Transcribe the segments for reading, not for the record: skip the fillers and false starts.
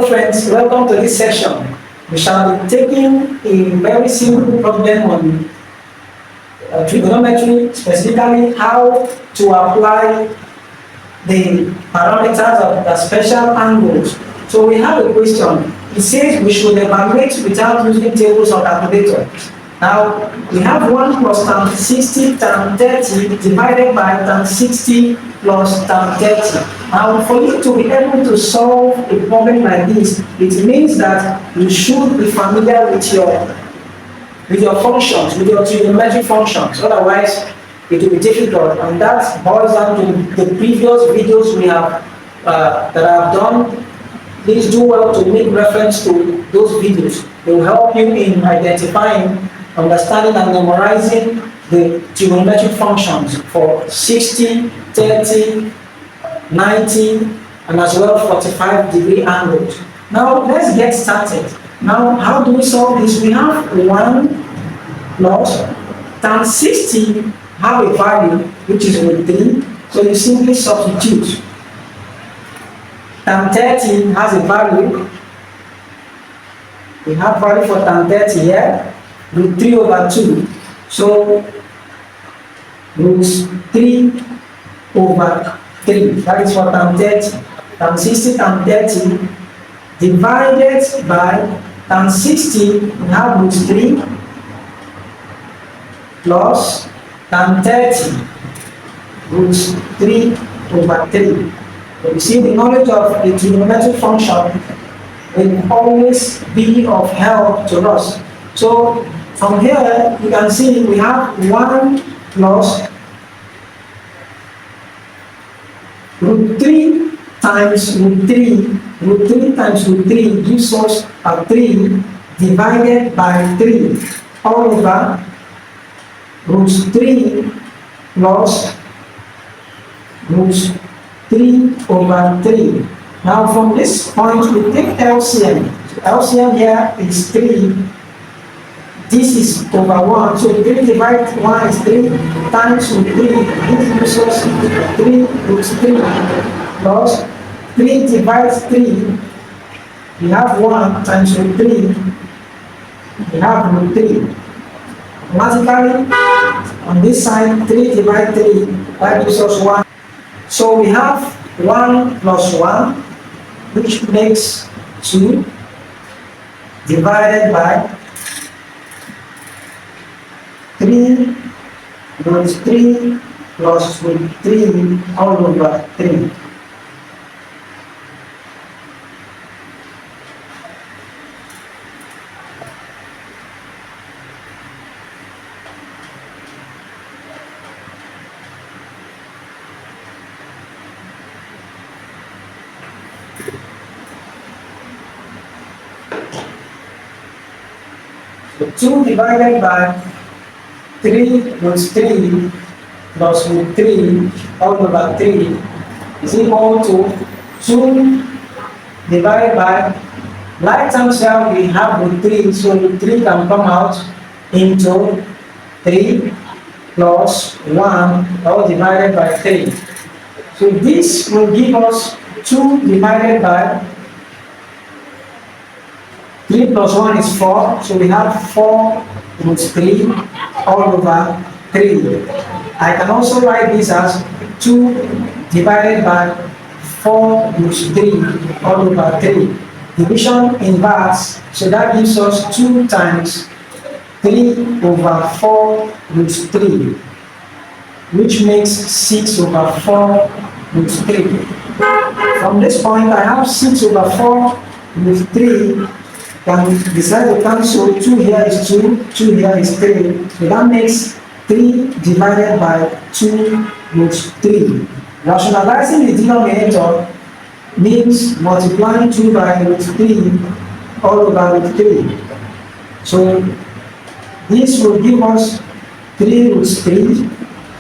friends, welcome to this session. We shall be taking a very simple problem on trigonometry, specifically how to apply the parameters of the special angles. So we have a question. It says we should evaluate without using tables or calculator. Now we have 1 plus tan 60 tan 30 divided by tan 60 plus tan 30. Now for you to be able to solve a problem like this, it means that you should be familiar with your functions, with your trigonometric functions. Otherwise, it will be difficult, and that boils down to the previous videos we have that I have done. Please do well to make reference to those videos. They will help you in identifying, understanding, and memorizing the trigonometric functions for 60, 30, 90, and as well 45-degree angles. Now let's get started. Now, how do we solve this? We have 1 plus tan 60 have a value which is with 3, so you simply substitute. Tan 30 has a value. We have value for tan 30 here, root 3 over 2. So root 3 over 3, that is for tan 30. Tan 60, tan 30 divided by tan 60, we have root 3 plus tan 30, root 3 over 3. So you see, the knowledge of a trigonometric function will always be of help to us. So from here, you can see we have 1 plus root 3 times root 3. Root 3 times root 3 gives us a 3 divided by 3 all over root 3 plus root 3 over 3. Now from this point we take LCM. So LCM here is 3. This is over 1. So 3 divided 1 is 3 times root 3. This gives us 3 root 3 plus 3 divides 3. We have 1 times root 3. We have root 3. Automatically, on this side, 3 divided 3, that gives us 1. So we have 1 plus 1, which makes 2, divided by 3 root 3 plus root 3 all over 3. So 2 divided by 3 root 3 plus root 3 all over 3 is equal to 2 divided by, like terms here we have root 3, so root 3 can come out into 3 plus 1 all divided by 3. So this will give us 2 divided by 3 plus 1 is 4, so we have 4 root 3 all over 3. I can also write this as 2 divided by 4 root 3 all over 3. Division inverse, so that gives us 2 times 3 over 4 root 3, which makes 6 over 4 root 3. From this point, I have 6 over 4 root 3. Can decide to cancel. 2 here is 2, 2 here is 3. So that makes 3 divided by 2 root 3. Rationalizing the denominator means multiplying 2 by root 3 all over root 3. So this will give us 3 root 3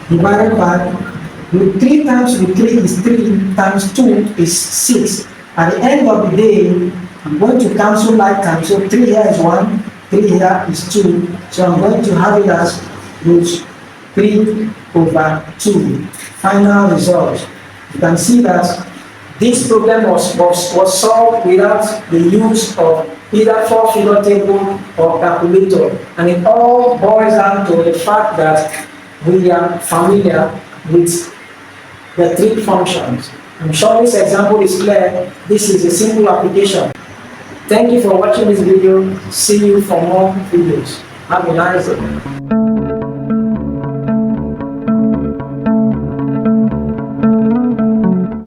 divided by root 3 times root 3 is 3 times 2 is 6. At the end of the day, I'm going to cancel like terms. So 3 here is 1, 3 here is 2. So I'm going to have it as root 3 over 2. Final result. You can see that This problem was solved without the use of either four-figure table or calculator, and it all boils down to the fact that we are familiar with the trig functions. I'm sure this example is clear. This is a simple application. Thank you for watching this video. See you for more videos. Have a nice day.